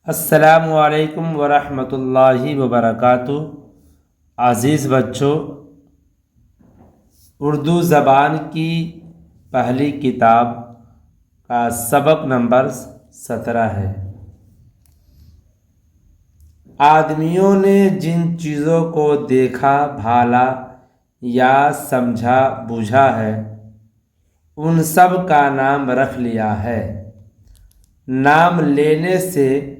السلام علیکم ورحمۃ اللہ وبرکاتہ۔ عزیز بچوں، اردو زبان کی پہلی کتاب کا سبق نمبر 17 ہے۔ آدمیوں نے جن چیزوں کو دیکھا، بھالا یا سمجھا بوجھا ہے، ان سب کا نام رکھ لیا ہے۔ نام لینے سے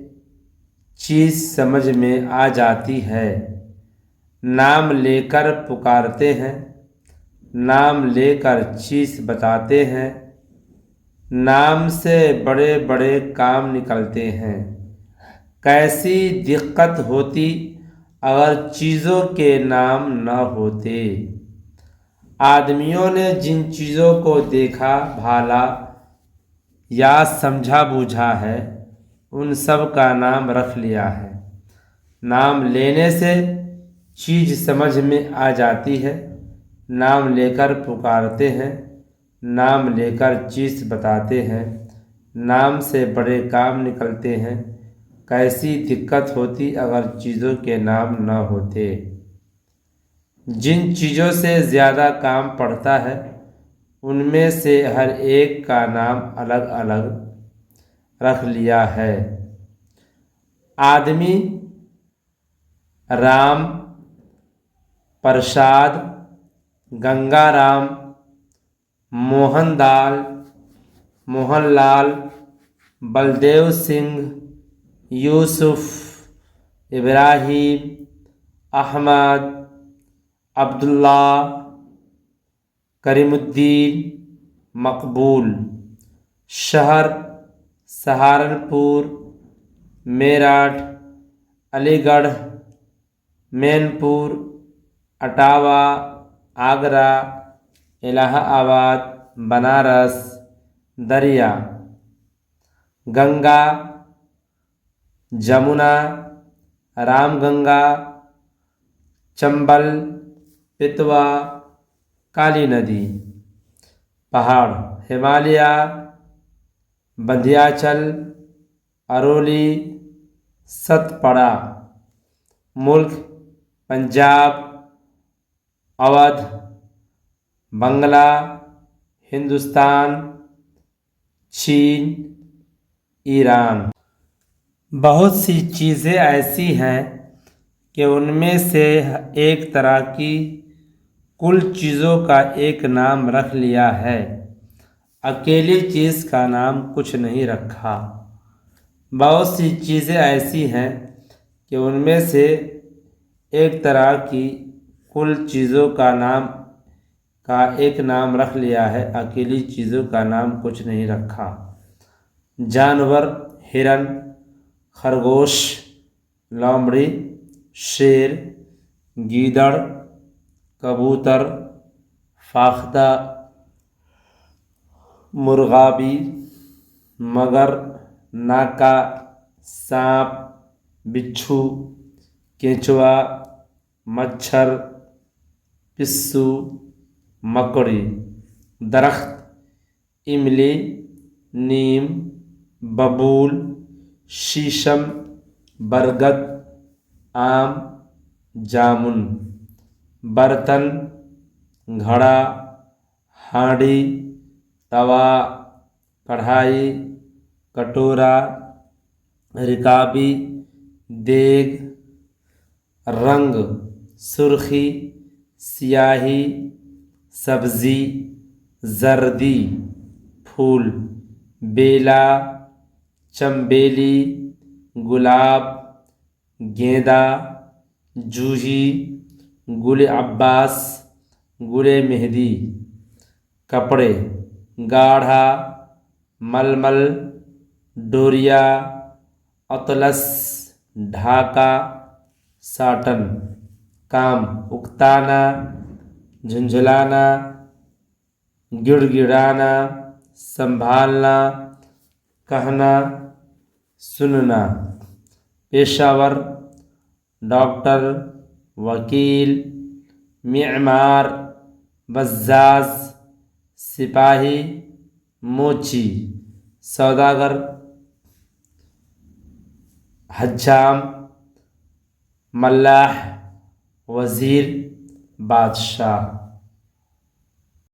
چیز سمجھ میں آ جاتی ہے۔ نام لے کر پکارتے ہیں، نام لے کر چیز بتاتے ہیں۔ نام سے بڑے بڑے کام نکلتے ہیں۔ کیسی دقت ہوتی اگر چیزوں کے نام نہ ہوتے۔ آدمیوں نے جن چیزوں کو دیکھا، بھالا یا سمجھا بوجھا ہے، ان سب کا نام رکھ لیا ہے۔ نام لینے سے چیز سمجھ میں آ جاتی ہے۔ نام لے کر پکارتے ہیں، نام لے کر چیز بتاتے ہیں۔ نام سے بڑے کام نکلتے ہیں۔ کیسی دقت ہوتی اگر چیزوں کے نام نہ ہوتے۔ جن چیزوں سے زیادہ کام پڑتا ہے، ان میں سے ہر ایک کا نام الگ الگ رکھ لیا ہے۔ آدمی، رام، پرساد، گنگا رام، موہن لال، بلدیو سنگھ، یوسف، ابراہیم، احمد، عبداللہ، کریم الدین، مقبول۔ شہر: سہارنپور، میرٹھ، علی گڑھ، مین پور، اٹاوہ، آگرہ، الہ آباد، بنارس۔ دریا: گنگا، جمنا، رام گنگا، چمبل، پتوا، کالی ندی۔ پہاڑ: ہمالیہ، وندھیاچل، ارولی، ستپڑا۔ ملک: پنجاب، اودھ، بنگلہ، ہندوستان، چین، ایران۔ بہت سی چیزیں ایسی ہیں کہ ان میں سے ایک طرح کی کل چیزوں کا ایک نام رکھ لیا ہے، اکیلی چیز کا نام کچھ نہیں رکھا۔ بہت سی چیزیں ایسی ہیں کہ ان میں سے ایک طرح کی کل چیزوں کا ایک نام رکھ لیا ہے، اکیلی چیزوں کا نام کچھ نہیں رکھا۔ جانور: ہرن، خرگوش، لومڑی، شیر، گیدڑ، کبوتر، فاختہ، مرغابی، مگر، ناکا، سانپ، بچھو، کیچوا، مچھر، پسو، مکڑی۔ درخت: املی، نیم، ببول، شیشم، برگد، آم، جامن۔ برتن: گھڑا، ہانڈی، توا، کڑھائی، کٹورا، رکابی، دیگ۔ رنگ: سرخی، سیاہی، سبزی، زردی۔ پھول: بیلا، چنبیلی، گلاب، گیندا، جوہی، گل عباس، گل مہندی۔ کپڑے: گاڑھا، ململ، ڈوریا، اطلس، ڈھاکا، ساٹن۔ کام: اکتانا، جھنجھلانا، گڑ گڑانا، سنبھالنا، کہنا، سننا۔ پیشہ ور: ڈاکٹر، وکیل، معمار، بزاز، سپاہی، موچی۔ سوداگر: حجام، ملاح، وزیر، بادشاہ۔